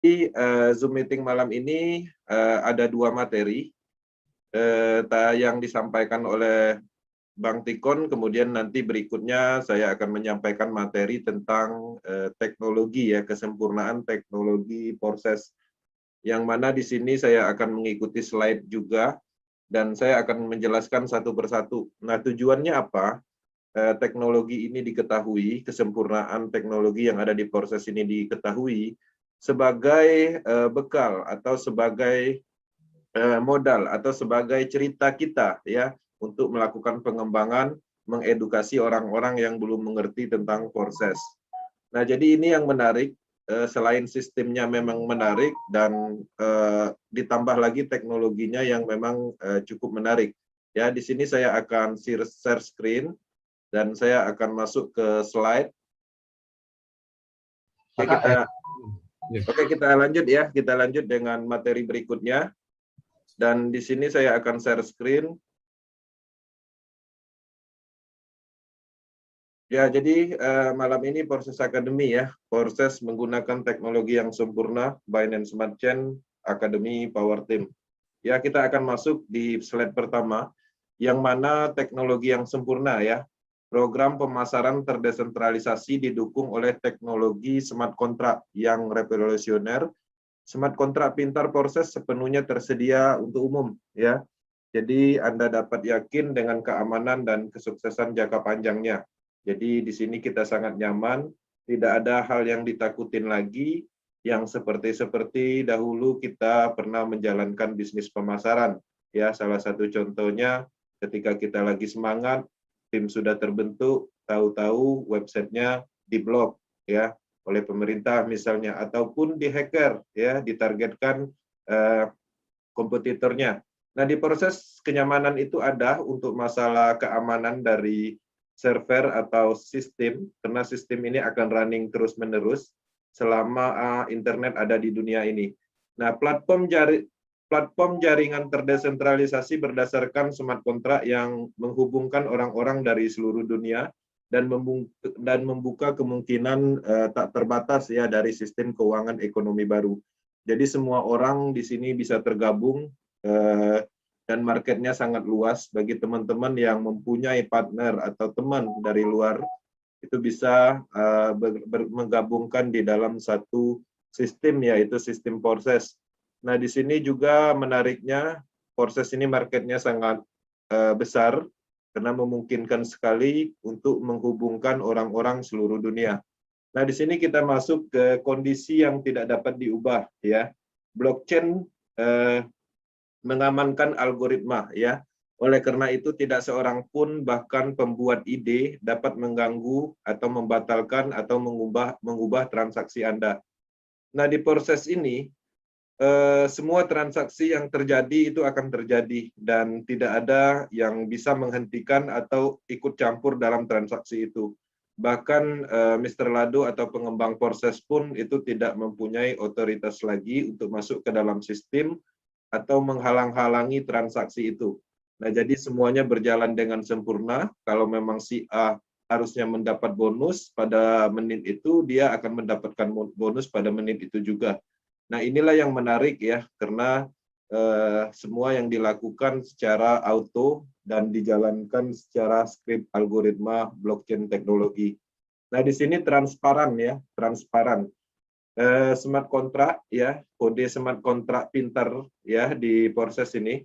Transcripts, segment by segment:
Di Zoom meeting malam ini ada dua materi yang disampaikan oleh Bang Tikon, kemudian nanti berikutnya saya akan menyampaikan materi tentang teknologi ya, kesempurnaan teknologi proses, yang mana di sini saya akan mengikuti slide juga dan saya akan menjelaskan satu persatu. Nah, tujuannya apa? Teknologi ini diketahui, kesempurnaan teknologi yang ada di proses ini diketahui sebagai bekal atau sebagai modal atau sebagai cerita kita ya untuk melakukan pengembangan, mengedukasi orang-orang yang belum mengerti tentang proses. Nah, jadi ini yang menarik, selain sistemnya memang menarik dan ditambah lagi teknologinya yang memang cukup menarik. Ya, di sini saya akan share screen dan saya akan masuk ke slide. Oke, kita lanjut ya. Kita lanjut dengan materi berikutnya. Dan di sini saya akan share screen. Ya, jadi malam ini Proses Academy ya, proses menggunakan teknologi yang sempurna, Binance Smart Chain Academy Power Team. Ya, kita akan masuk di slide pertama, yang mana teknologi yang sempurna ya. Program pemasaran terdesentralisasi didukung oleh teknologi smart contract yang revolusioner. Smart contract pintar proses sepenuhnya tersedia untuk umum ya. Jadi Anda dapat yakin dengan keamanan dan kesuksesan jangka panjangnya. Jadi di sini kita sangat nyaman, tidak ada hal yang ditakutin lagi, yang seperti dahulu kita pernah menjalankan bisnis pemasaran. Ya, salah satu contohnya ketika kita lagi semangat, tim sudah terbentuk, tahu-tahu websitenya diblok ya oleh pemerintah misalnya, ataupun dihacker ya, ditargetkan kompetitornya. Nah, di proses kenyamanan itu ada untuk masalah keamanan dari server atau sistem, karena sistem ini akan running terus-menerus selama internet ada di dunia ini. Nah, platform jaringan terdesentralisasi berdasarkan smart contract yang menghubungkan orang-orang dari seluruh dunia dan membuka kemungkinan tak terbatas ya dari sistem keuangan ekonomi baru. Jadi semua orang di sini bisa tergabung dan marketnya sangat luas. Bagi teman-teman yang mempunyai partner atau teman dari luar, itu bisa menggabungkan di dalam satu sistem, yaitu sistem proses. Nah, di sini juga menariknya, proses ini marketnya sangat besar, karena memungkinkan sekali untuk menghubungkan orang-orang seluruh dunia. Nah, di sini kita masuk ke kondisi yang tidak dapat diubah, ya. Blockchain mengamankan algoritma, ya. Oleh karena itu, tidak seorang pun, bahkan pembuat ide, dapat mengganggu atau membatalkan atau mengubah transaksi Anda. Nah, di proses ini, semua transaksi yang terjadi itu akan terjadi dan tidak ada yang bisa menghentikan atau ikut campur dalam transaksi itu. Bahkan Mr. Lado atau pengembang proses pun itu tidak mempunyai otoritas lagi untuk masuk ke dalam sistem atau menghalang-halangi transaksi itu. Nah, jadi semuanya berjalan dengan sempurna. Kalau memang si A harusnya mendapat bonus pada menit itu, dia akan mendapatkan bonus pada menit itu juga. Nah, inilah yang menarik ya, karena semua yang dilakukan secara auto dan dijalankan secara skrip algoritma blockchain teknologi. Nah, di sini transparan ya, transparan. Smart contract ya, kode smart contract pintar ya di proses ini.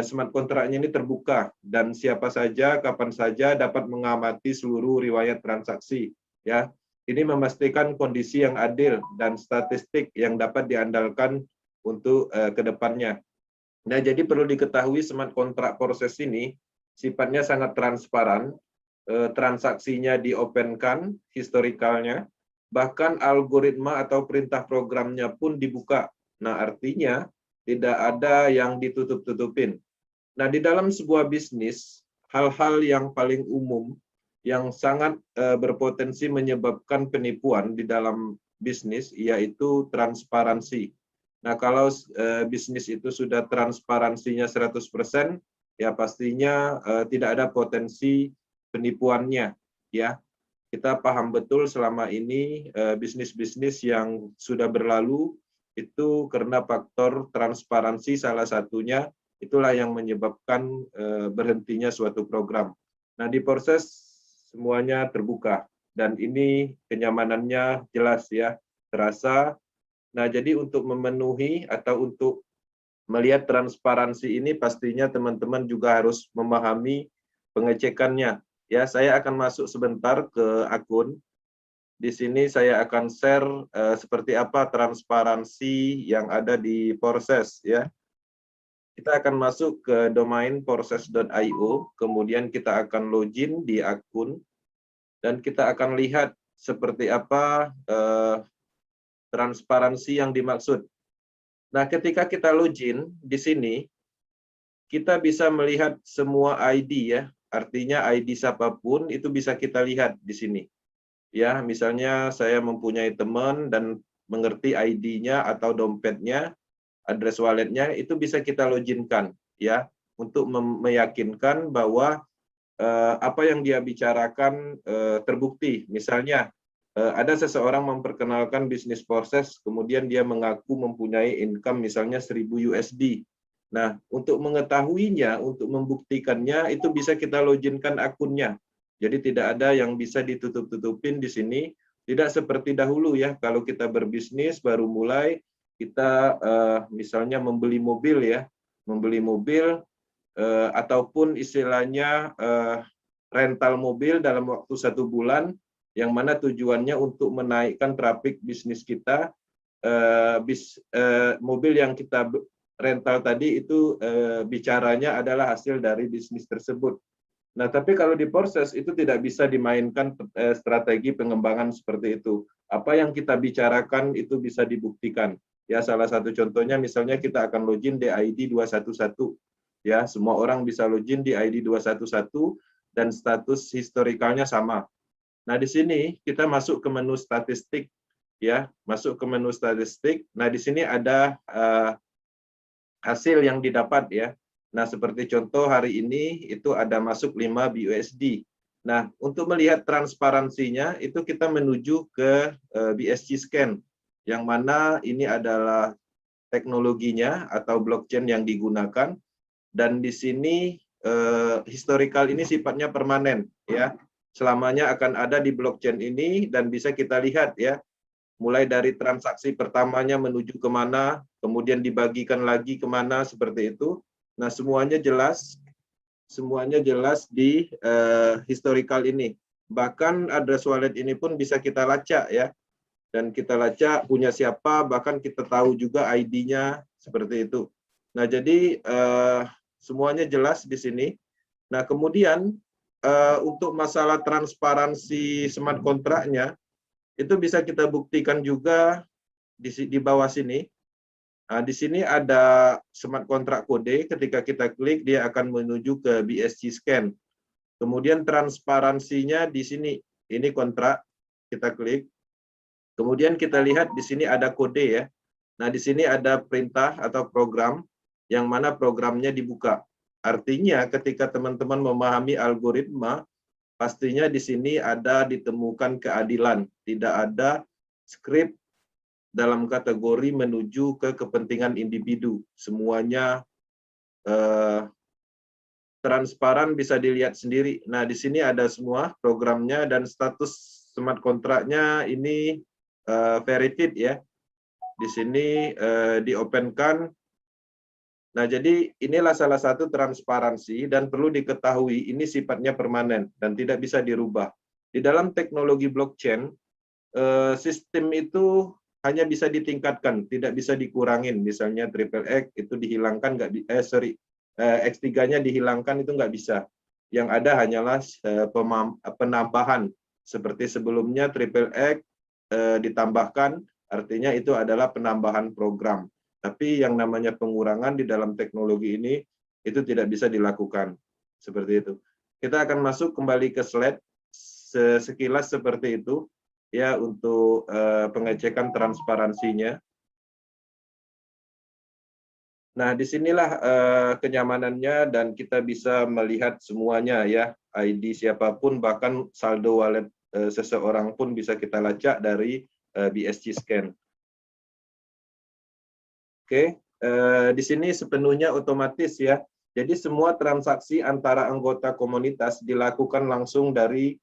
Smart contract-nya ini terbuka dan siapa saja, kapan saja dapat mengamati seluruh riwayat transaksi ya. Ini memastikan kondisi yang adil dan statistik yang dapat diandalkan untuk kedepannya. Nah, jadi perlu diketahui smart contract proses ini sifatnya sangat transparan, transaksinya di-open-kan, historikalnya, bahkan algoritma atau perintah programnya pun dibuka. Nah, artinya tidak ada yang ditutup-tutupin. Nah, di dalam sebuah bisnis, hal-hal yang paling umum yang sangat berpotensi menyebabkan penipuan di dalam bisnis yaitu transparansi. Nah, kalau bisnis itu sudah transparansinya 100%, ya pastinya tidak ada potensi penipuannya, ya. kita paham betul selama ini bisnis-bisnis yang sudah berlalu itu karena faktor transparansi salah satunya, itulah yang menyebabkan berhentinya suatu program. Nah, di proses semuanya terbuka dan ini kenyamanannya jelas ya, terasa. Nah, jadi untuk memenuhi atau untuk melihat transparansi ini pastinya teman-teman juga harus memahami pengecekannya. Ya, saya akan masuk sebentar ke akun. Di sini saya akan share seperti apa transparansi yang ada di Porses ya. Kita akan masuk ke domain porses.io, kemudian kita akan login di akun dan kita akan lihat seperti apa transparansi yang dimaksud. Nah, ketika kita login di sini, kita bisa melihat semua ID ya, artinya ID siapapun itu bisa kita lihat di sini. Ya, misalnya saya mempunyai teman dan mengerti ID-nya atau dompetnya, address walletnya, itu bisa kita loginkan ya, untuk meyakinkan bahwa apa yang dia bicarakan terbukti. Misalnya, ada seseorang memperkenalkan bisnis Porses, kemudian dia mengaku mempunyai income misalnya 1000 USD. Nah, untuk mengetahuinya, untuk membuktikannya, itu bisa kita loginkan akunnya. Jadi tidak ada yang bisa ditutup-tutupin di sini. Tidak seperti dahulu ya, kalau kita berbisnis baru mulai, kita misalnya membeli mobil ya, membeli mobil ataupun istilahnya rental mobil dalam waktu 1 bulan, yang mana tujuannya untuk menaikkan trafik bisnis kita. Mobil yang kita rental tadi itu bicaranya adalah hasil dari bisnis tersebut. Nah, tapi kalau di Porses itu tidak bisa dimainkan strategi pengembangan seperti itu. Apa yang kita bicarakan itu bisa dibuktikan. Ya, salah satu contohnya misalnya kita akan login di ID 211. Ya, semua orang bisa login di ID 211 dan status historikalnya sama. Nah, di sini kita masuk ke menu statistik ya, masuk ke menu statistik. Nah, di sini ada hasil yang didapat ya. Nah, seperti contoh hari ini itu ada masuk 5 BUSD. Nah, untuk melihat transparansinya itu kita menuju ke BSC Scan, yang mana ini adalah teknologinya atau blockchain yang digunakan, dan di sini historical ini sifatnya permanen ya. Selamanya akan ada di blockchain ini dan bisa kita lihat ya, mulai dari transaksi pertamanya menuju kemana, kemudian dibagikan lagi kemana, seperti itu. Nah, semuanya jelas di historical ini. Bahkan address wallet ini pun bisa kita lacak ya, dan kita lacak punya siapa, bahkan kita tahu juga ID-nya, seperti itu. Nah, jadi semuanya jelas di sini. Nah, kemudian untuk masalah transparansi smart kontraknya, itu bisa kita buktikan juga di bawah sini. Nah, di sini ada smart kontrak kode, ketika kita klik dia akan menuju ke BSC Scan. Kemudian transparansinya di sini, ini kontrak, kita klik. Kemudian kita lihat di sini ada kode ya. Nah, di sini ada perintah atau program, yang mana programnya dibuka. Artinya ketika teman-teman memahami algoritma, pastinya di sini ada ditemukan keadilan, tidak ada skrip dalam kategori menuju ke kepentingan individu. Semuanya transparan, bisa dilihat sendiri. Nah, di sini ada semua programnya dan status smart kontraknya ini verified ya. Di sini diopenkan. Nah, jadi inilah salah satu transparansi dan perlu diketahui ini sifatnya permanen dan tidak bisa dirubah. Di dalam teknologi blockchain, sistem itu hanya bisa ditingkatkan, tidak bisa dikurangin. Misalnya triple X itu dihilangkan, X3-nya dihilangkan, itu nggak bisa. Yang ada hanyalah penambahan. Seperti sebelumnya triple X ditambahkan, artinya itu adalah penambahan program. Tapi yang namanya pengurangan di dalam teknologi ini itu tidak bisa dilakukan. Seperti itu. Kita akan masuk kembali ke slide sekilas seperti itu ya, untuk pengecekan transparansinya. Nah, disinilah kenyamanannya dan kita bisa melihat semuanya ya, ID siapapun, bahkan saldo wallet seseorang pun bisa kita lacak dari BSG Scan. Oke, di sini sepenuhnya otomatis ya. Jadi semua transaksi antara anggota komunitas dilakukan langsung dari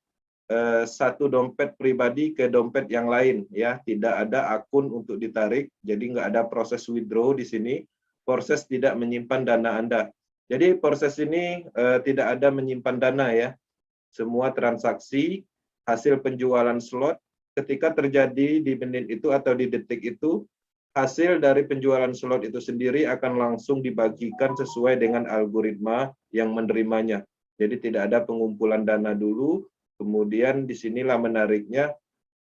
satu dompet pribadi ke dompet yang lain ya. Tidak ada akun untuk ditarik, jadi nggak ada proses withdraw di sini. Proses tidak menyimpan dana Anda. Jadi proses ini tidak ada menyimpan dana ya. Semua transaksi hasil penjualan slot ketika terjadi di menit itu atau di detik itu, hasil dari penjualan slot itu sendiri akan langsung dibagikan sesuai dengan algoritma yang menerimanya. Jadi tidak ada pengumpulan dana dulu, kemudian disinilah menariknya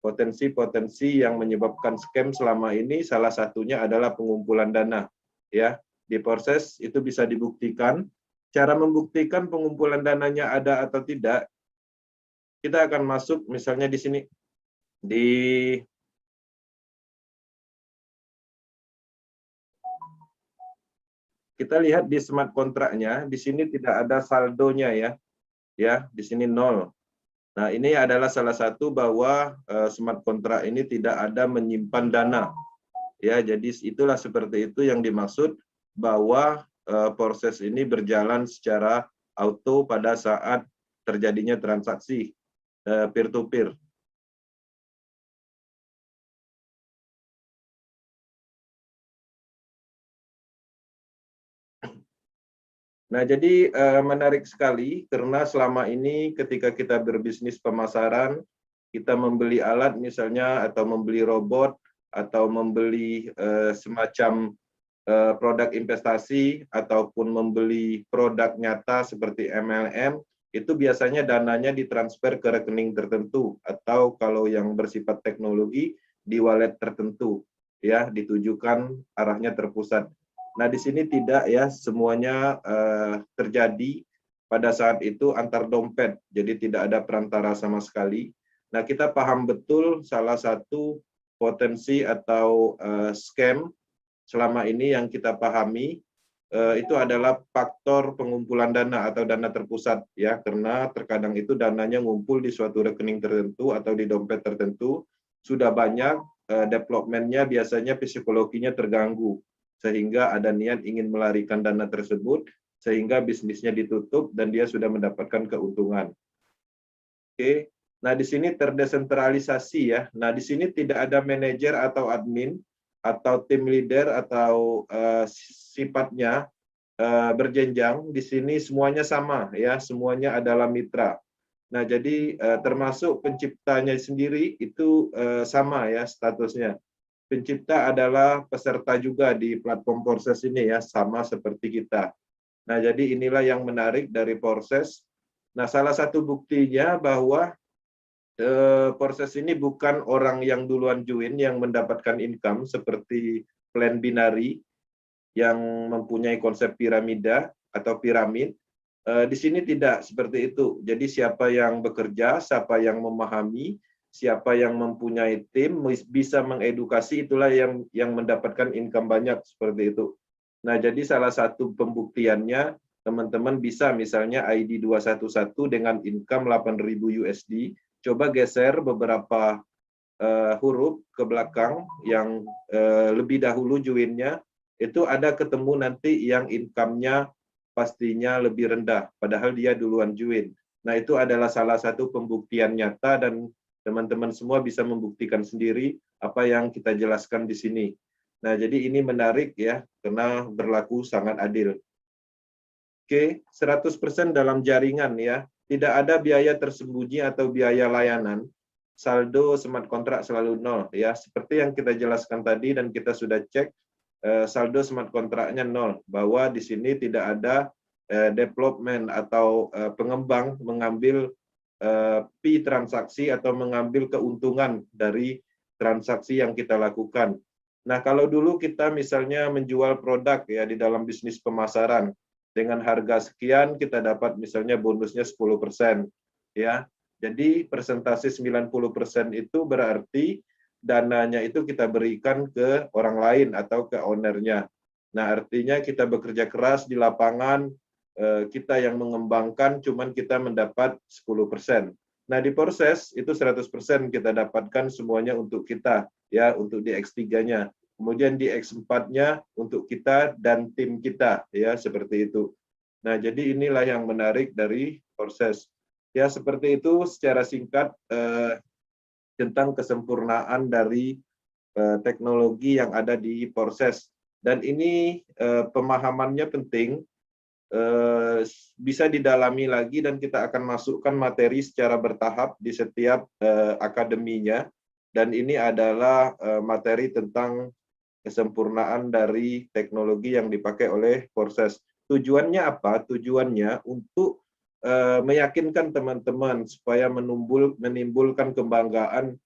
potensi-potensi yang menyebabkan scam selama ini, salah satunya adalah pengumpulan dana. Ya, di proses itu bisa dibuktikan. Cara membuktikan pengumpulan dananya ada atau tidak, kita akan masuk misalnya di sini di kita lihat di smart kontraknya, di sini tidak ada saldonya ya. Ya, di sini 0. Nah, ini adalah salah satu bahwa smart kontrak ini tidak ada menyimpan dana. Ya, jadi itulah seperti itu yang dimaksud bahwa proses ini berjalan secara auto pada saat terjadinya transaksi peer-to-peer. Nah, jadi menarik sekali karena selama ini ketika kita berbisnis pemasaran, kita membeli alat misalnya atau membeli robot atau membeli semacam produk investasi ataupun membeli produk nyata seperti MLM, itu biasanya dananya ditransfer ke rekening tertentu atau kalau yang bersifat teknologi di wallet tertentu ya, ditujukan arahnya terpusat. Nah, di sini tidak ya, semuanya terjadi pada saat itu antar dompet, jadi tidak ada perantara sama sekali. Nah, kita paham betul salah satu potensi atau scam selama ini yang kita pahami itu adalah faktor pengumpulan dana atau dana terpusat ya, karena terkadang itu dananya ngumpul di suatu rekening tertentu atau di dompet tertentu, sudah banyak developmentnya biasanya psikologinya terganggu sehingga ada niat ingin melarikan dana tersebut sehingga bisnisnya ditutup dan dia sudah mendapatkan keuntungan. Oke. Nah, di sini terdesentralisasi ya. Nah, di sini tidak ada manajer atau admin atau tim leader atau sifatnya berjenjang. Di sini semuanya sama ya, semuanya adalah mitra. Nah, jadi termasuk penciptanya sendiri itu sama ya statusnya. Pencipta adalah peserta juga di platform proses ini ya, sama seperti kita. Nah, jadi inilah yang menarik dari proses. Nah, salah satu buktinya bahwa proses ini bukan orang yang duluan join yang mendapatkan income seperti plan binary yang mempunyai konsep piramida atau piramid. Di sini tidak seperti itu. Jadi siapa yang bekerja, siapa yang memahami, siapa yang mempunyai tim bisa mengedukasi, itulah yang mendapatkan income banyak seperti itu. Nah, jadi salah satu pembuktiannya teman-teman bisa misalnya ID 211 dengan income 8.000 USD, coba geser beberapa huruf ke belakang yang lebih dahulu joinnya, itu ada ketemu nanti yang income-nya pastinya lebih rendah, padahal dia duluan join. Nah, itu adalah salah satu pembuktian nyata dan teman-teman semua bisa membuktikan sendiri apa yang kita jelaskan di sini. Nah, jadi ini menarik ya, karena berlaku sangat adil. Oke, 100% dalam jaringan ya. Tidak ada biaya tersembunyi atau biaya layanan. Saldo smart kontrak selalu 0 ya. Seperti yang kita jelaskan tadi dan kita sudah cek, saldo smart kontraknya 0. Bahwa di sini tidak ada development atau pengembang mengambil fee transaksi atau mengambil keuntungan dari transaksi yang kita lakukan. Nah, kalau dulu kita misalnya menjual produk ya di dalam bisnis pemasaran, dengan harga sekian kita dapat misalnya bonusnya 10% ya. Jadi persentase 90% itu berarti dananya itu kita berikan ke orang lain atau ke ownernya. Nah, artinya kita bekerja keras di lapangan, kita yang mengembangkan, cuman kita mendapat 10%. Nah, di proses itu 100% kita dapatkan semuanya untuk kita, ya, untuk di X3-nya. Kemudian di X4-nya untuk kita dan tim kita, ya, seperti itu. Nah, jadi inilah yang menarik dari proses. Ya, seperti itu secara singkat tentang kesempurnaan dari teknologi yang ada di proses. Dan ini pemahamannya penting, bisa didalami lagi dan kita akan masukkan materi secara bertahap di setiap akademinya. Dan ini adalah materi tentang kesempurnaan dari teknologi yang dipakai oleh proses. Tujuannya apa? Tujuannya untuk meyakinkan teman-teman supaya menimbulkan kebanggaan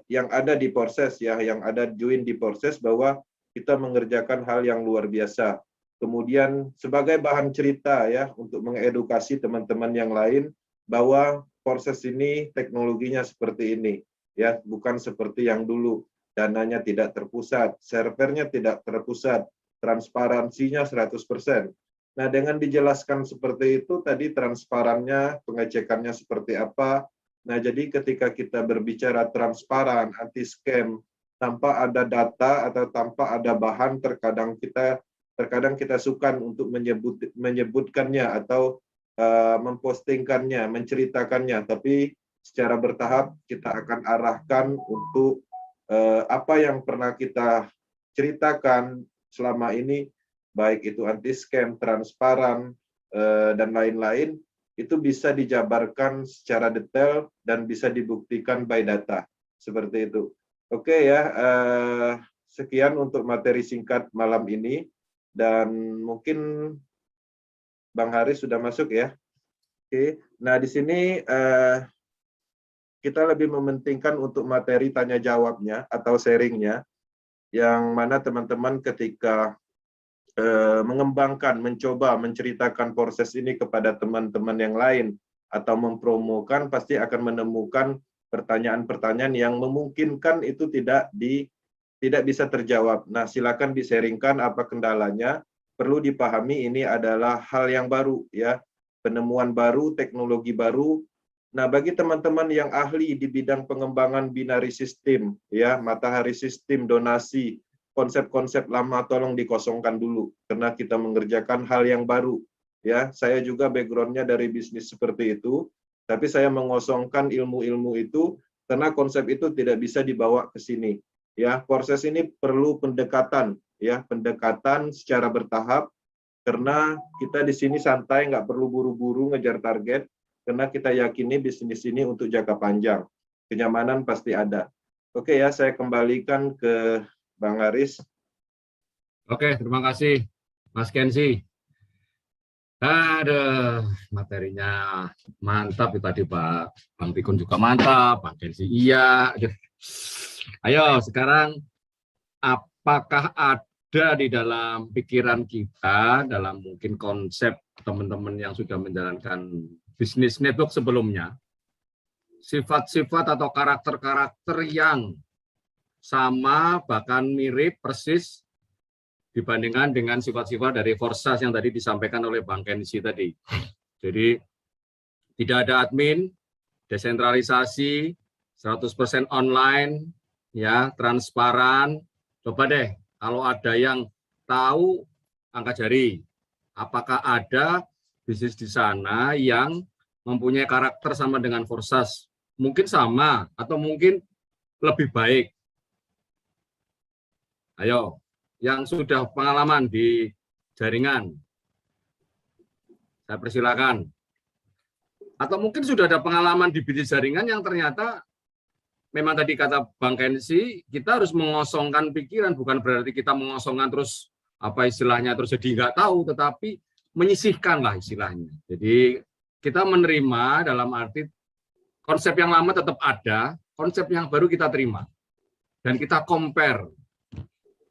yang ada di proses, ya, yang ada join di proses, bahwa kita mengerjakan hal yang luar biasa. Kemudian sebagai bahan cerita, ya, untuk mengedukasi teman-teman yang lain bahwa proses ini teknologinya seperti ini, ya, bukan seperti yang dulu. Dananya tidak terpusat, servernya tidak terpusat, transparansinya 100%. Nah, dengan dijelaskan seperti itu tadi, transparannya, pengecekannya seperti apa. Nah, jadi ketika kita berbicara transparan, anti scam, tanpa ada data atau tanpa ada bahan, terkadang kita suka untuk menyebutkannya atau mempostingkannya, menceritakannya, tapi secara bertahap kita akan arahkan untuk apa yang pernah kita ceritakan selama ini, baik itu anti scam, transparan, dan lain-lain, itu bisa dijabarkan secara detail dan bisa dibuktikan by data, seperti itu. Oke, ya, sekian untuk materi singkat malam ini. Dan mungkin Bang Haris sudah masuk, ya. Oke, nah di sini kita lebih mementingkan untuk materi tanya jawabnya atau sharingnya, yang mana teman-teman ketika mengembangkan, mencoba menceritakan proses ini kepada teman-teman yang lain atau mempromokan, pasti akan menemukan pertanyaan-pertanyaan yang memungkinkan itu tidak bisa terjawab. Nah, silakan di-sharingkan apa kendalanya. Perlu dipahami ini adalah hal yang baru, ya, penemuan baru, teknologi baru. Nah, bagi teman-teman yang ahli di bidang pengembangan binary system, ya, matahari sistem, donasi, konsep-konsep lama tolong dikosongkan dulu karena kita mengerjakan hal yang baru, ya. Saya juga background-nya dari bisnis seperti itu, tapi saya mengosongkan ilmu-ilmu itu karena konsep itu tidak bisa dibawa ke sini. Ya, proses ini perlu pendekatan, ya, pendekatan secara bertahap, karena kita di sini santai, nggak perlu buru-buru ngejar target, karena kita yakini bisnis ini untuk jangka panjang. Kenyamanan pasti ada. Oke, ya, saya kembalikan ke Bang Haris. Oke, terima kasih Mas Kenzi. Ada materinya mantap ya tadi Pak. Bang Pikun juga mantap, Bang Kenzi iya. Ayo sekarang, apakah ada di dalam pikiran kita, dalam mungkin konsep teman-teman yang sudah menjalankan bisnis network sebelumnya, sifat-sifat atau karakter-karakter yang sama, bahkan mirip persis dibandingkan dengan sifat-sifat dari Forsas yang tadi disampaikan oleh Bang Kenzi tadi. Jadi tidak ada admin, desentralisasi, 100% online, ya, transparan. Coba deh, kalau ada yang tahu, angkat jari. Apakah ada bisnis di sana yang mempunyai karakter sama dengan Forsas? Mungkin sama, atau mungkin lebih baik. Ayo, yang sudah pengalaman di jaringan, saya persilakan. Atau mungkin sudah ada pengalaman di bisnis jaringan yang ternyata memang tadi kata Bang Kenzi, kita harus mengosongkan pikiran, bukan berarti kita mengosongkan terus apa istilahnya terus jadi nggak tahu, tetapi menyisihkan lah istilahnya. Jadi kita menerima dalam arti konsep yang lama tetap ada, konsep yang baru kita terima dan kita compare.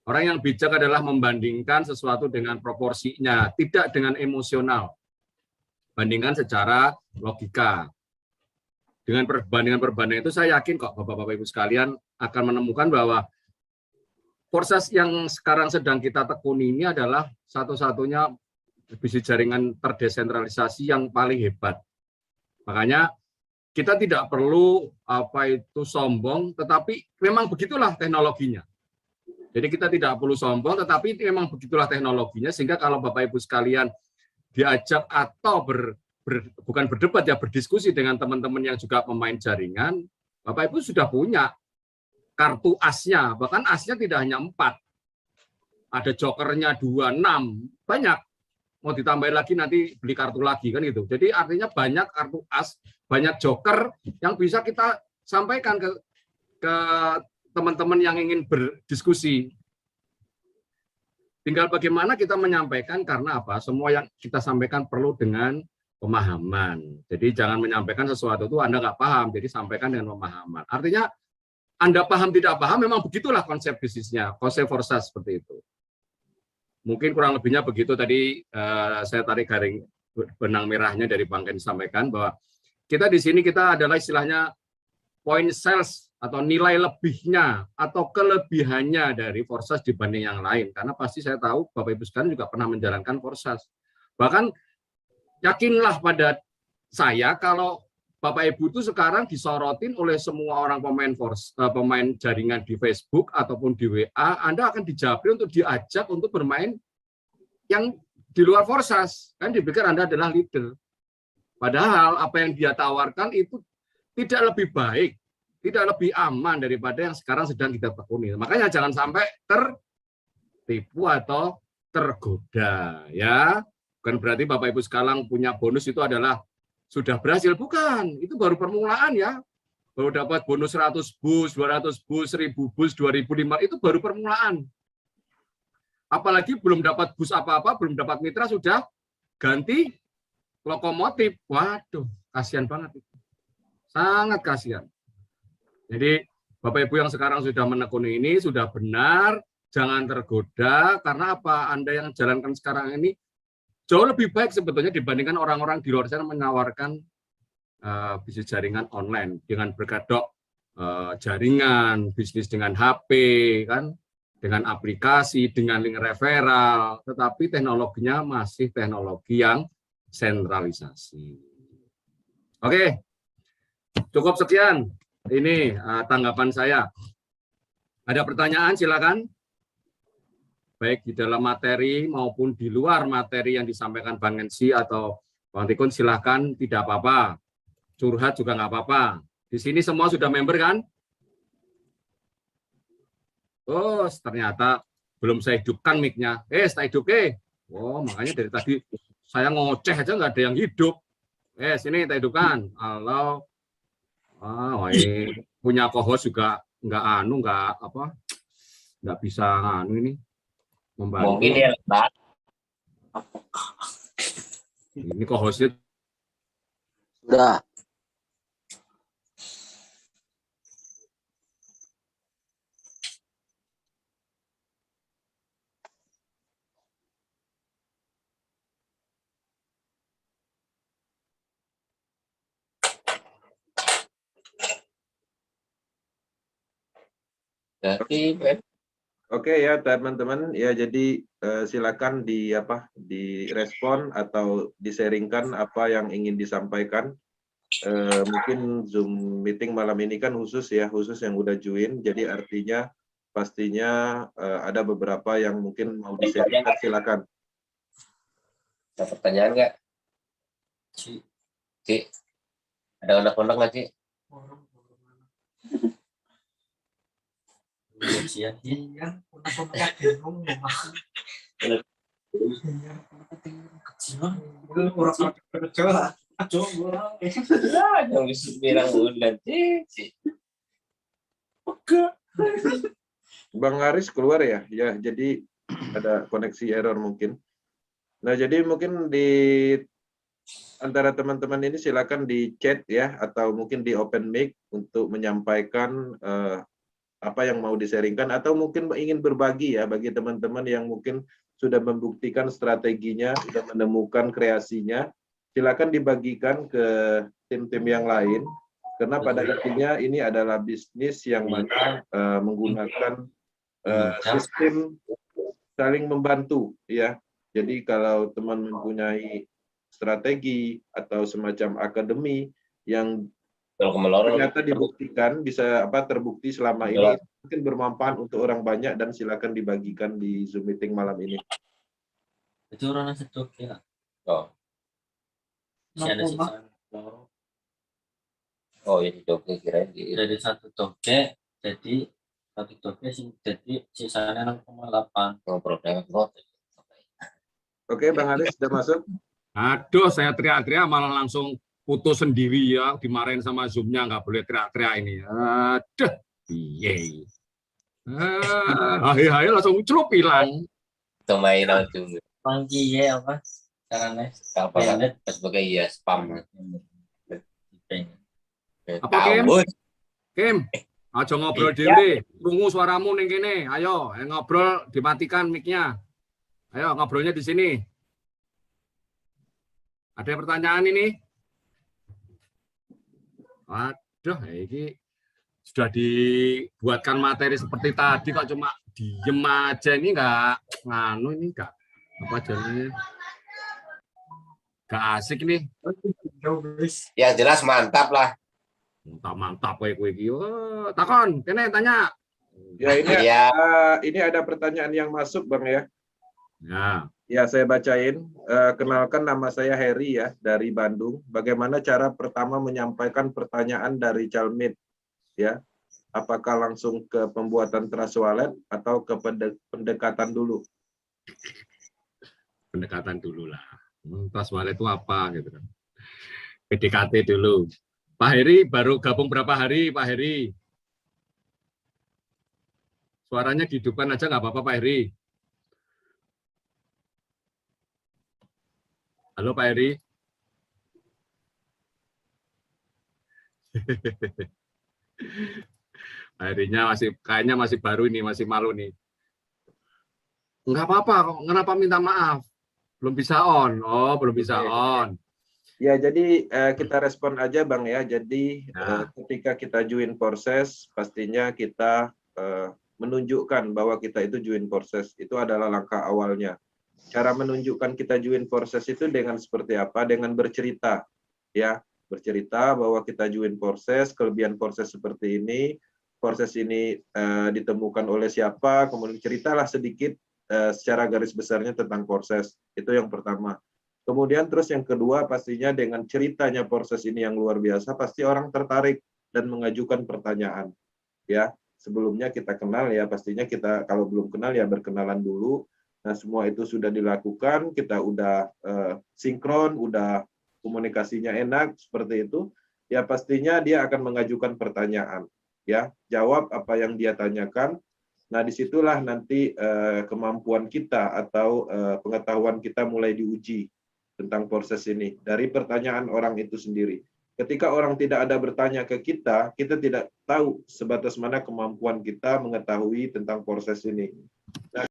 Orang yang bijak adalah membandingkan sesuatu dengan proporsinya, tidak dengan emosional. Bandingkan secara logika. Dengan perbandingan-perbandingan itu saya yakin kok Bapak-Bapak Ibu sekalian akan menemukan bahwa proses yang sekarang sedang kita tekuni ini adalah satu-satunya bisnis jaringan terdesentralisasi yang paling hebat. Makanya kita tidak perlu sombong, tetapi memang begitulah teknologinya. Jadi kita tidak perlu sombong, tetapi memang begitulah teknologinya, sehingga kalau Bapak Ibu sekalian diajak atau bukan berdebat ya, berdiskusi dengan teman-teman yang juga pemain jaringan, Bapak Ibu sudah punya kartu asnya, bahkan asnya tidak hanya 4, ada jokernya 2, 6, banyak. Mau ditambahin lagi nanti beli kartu lagi kan gitu. Jadi artinya banyak kartu as, banyak joker yang bisa kita sampaikan ke teman-teman yang ingin berdiskusi. Tinggal bagaimana kita menyampaikan, karena apa? Semua yang kita sampaikan perlu dengan pemahaman. Jadi jangan menyampaikan sesuatu itu Anda nggak paham, jadi sampaikan dengan pemahaman. Artinya Anda paham tidak paham, memang begitulah konsep bisnisnya, konsep Forsas seperti itu. Mungkin kurang lebihnya begitu tadi. Saya tarik garing benang merahnya dari Bang Ken sampaikan bahwa kita di sini kita adalah istilahnya point sales atau nilai lebihnya atau kelebihannya dari Forsas dibanding yang lain. Karena pasti saya tahu Bapak Ibu sekalian juga pernah menjalankan Forsas. Bahkan yakinlah pada saya kalau Bapak Ibu itu sekarang disorotin oleh semua orang pemain jaringan di Facebook ataupun di WA, Anda akan dijabri untuk diajak untuk bermain yang di luar Forsas. Kan dipikir Anda adalah leader. Padahal apa yang dia tawarkan itu tidak lebih baik, tidak lebih aman daripada yang sekarang sedang kita tekuni. Makanya jangan sampai tertipu atau tergoda, ya. Bukan berarti Bapak Ibu sekarang punya bonus itu adalah sudah berhasil, bukan. Itu baru permulaan ya. Baru dapat bonus 100 bus, 200 bus, 1000 bus, 2005, itu baru permulaan. Apalagi belum dapat bus apa-apa, belum dapat mitra, sudah ganti lokomotif. Waduh, kasihan banget itu. Sangat kasihan. Jadi Bapak Ibu yang sekarang sudah menekuni ini, sudah benar, jangan tergoda, karena apa? Anda yang jalankan sekarang ini jauh lebih baik sebetulnya dibandingkan orang-orang di luar sana menawarkan bisnis jaringan online dengan berkedok jaringan, bisnis dengan HP, kan, dengan aplikasi, dengan link referral, tetapi teknologinya masih teknologi yang sentralisasi. Oke, cukup sekian. Ini tanggapan saya. Ada pertanyaan, silakan. Baik di dalam materi maupun di luar materi yang disampaikan Bang Ensi atau Bang Tikun, silahkan, tidak apa-apa. Curhat juga nggak apa-apa. Di sini semua sudah member kan? Oh, ternyata belum saya hidupkan mic-nya. Saya hidup. Oh, makanya dari tadi saya ngoceh aja nggak ada yang hidup. Sini kita hidupkan. Halo. Ini punya co-host juga nggak bisa ini. Membantu. Mungkin ya, Mbak. Ini co-hostnya Sudah. Jadi, Oke ya teman-teman, ya jadi silakan direspon atau disaringkan apa yang ingin disampaikan. Mungkin Zoom meeting malam ini kan khusus yang udah join, jadi artinya pastinya ada beberapa yang mungkin mau disaringkan, silakan. ada pertanyaan nggak? Ci, ada anak-anak nggak, Ci? Iya, Bang Aris keluar ya? Ya, jadi ada koneksi error mungkin. Nah, jadi mungkin di antara teman-teman ini silakan di chat ya, atau mungkin di open mic untuk menyampaikan apa yang mau disaringkan, atau mungkin ingin berbagi ya bagi teman-teman yang mungkin sudah membuktikan strateginya, sudah menemukan kreasinya, silakan dibagikan ke tim-tim yang lain, karena pada intinya ini adalah bisnis yang mana menggunakan sistem saling membantu ya. Jadi kalau teman mempunyai strategi atau semacam akademi yang Kalau kemelorong ternyata dibuktikan bisa terbukti selama ini mungkin bermanfaat untuk orang banyak dan silakan dibagikan di Zoom meeting malam ini. Itu orang sedok ya. Oh, Si ada sisa loro. oh ini dokter kirain di Dari satu toke, jadi satu toke sih jadi sisanya 0,8. ngobrol dengan ngobrol. Oke, Bang Aris sudah masuk? Aduh, saya teriak-teriak malah langsung putus sendiri ya, dimarahin sama Zoom-nya, nggak boleh teriak-teriak ini. Aduh, piye. Hai langsung celup hilang. Itu main langsung. Pangki ya apa? Caranya Apa kan? Sebagai ya spam. Apa, Kim? Kim, aja ngobrol dhewe. Krungu suaramu ning kene. Ayo, ngobrol dimatikan mic-nya. Ayo ngobrolnya di sini. Ada pertanyaan ini? Waduh, ini sudah dibuatkan materi seperti tadi kok cuma diem aja, ini enggak nganu, ini enggak apa jadinya, enggak asik nih. Ya jelas mantap lah. Mantap kowe iki. Oh, takon, kene tanya. Ya ini Ya. Ini ada pertanyaan yang masuk, Bang ya. Ya, Ya, saya bacain. Kenalkan, nama saya Heri ya, dari Bandung. Bagaimana cara pertama menyampaikan pertanyaan dari Calmit? Ya, apakah langsung ke pembuatan trust wallet atau ke pendekatan dulu? pendekatan dulu lah. Trust wallet itu apa gitu kan. PDKT dulu. Pak Heri baru gabung berapa hari, Pak Heri? Suaranya dihidupkan aja nggak apa-apa, Pak Heri. Halo, Pak Heri. Pak Herinya kayaknya masih baru ini, masih malu nih. Nggak apa-apa, kenapa minta maaf? Belum bisa on. Oh, belum bisa on. Ya, jadi kita respon aja, Bang ya. Jadi ketika kita join proses, pastinya kita menunjukkan bahwa kita itu join proses. Itu adalah langkah awalnya. Cara menunjukkan kita join proses itu dengan seperti apa? Dengan bercerita, ya, bercerita bahwa kita join proses, kelebihan proses seperti ini, proses ini ditemukan oleh siapa, kemudian ceritalah sedikit secara garis besarnya tentang proses. Itu yang pertama. Kemudian terus yang kedua, pastinya dengan ceritanya proses ini yang luar biasa, pasti orang tertarik dan mengajukan pertanyaan. Ya, sebelumnya kita kenal ya, pastinya kita kalau belum kenal ya berkenalan dulu. Nah, semua itu sudah dilakukan, kita udah sinkron, udah komunikasinya enak, seperti itu, ya pastinya dia akan mengajukan pertanyaan. Ya, jawab apa yang dia tanyakan. Nah, disitulah nanti kemampuan kita atau pengetahuan kita mulai diuji tentang proses ini, dari pertanyaan orang itu sendiri. Ketika orang tidak ada bertanya ke kita tidak tahu sebatas mana kemampuan kita mengetahui tentang proses ini. Nah,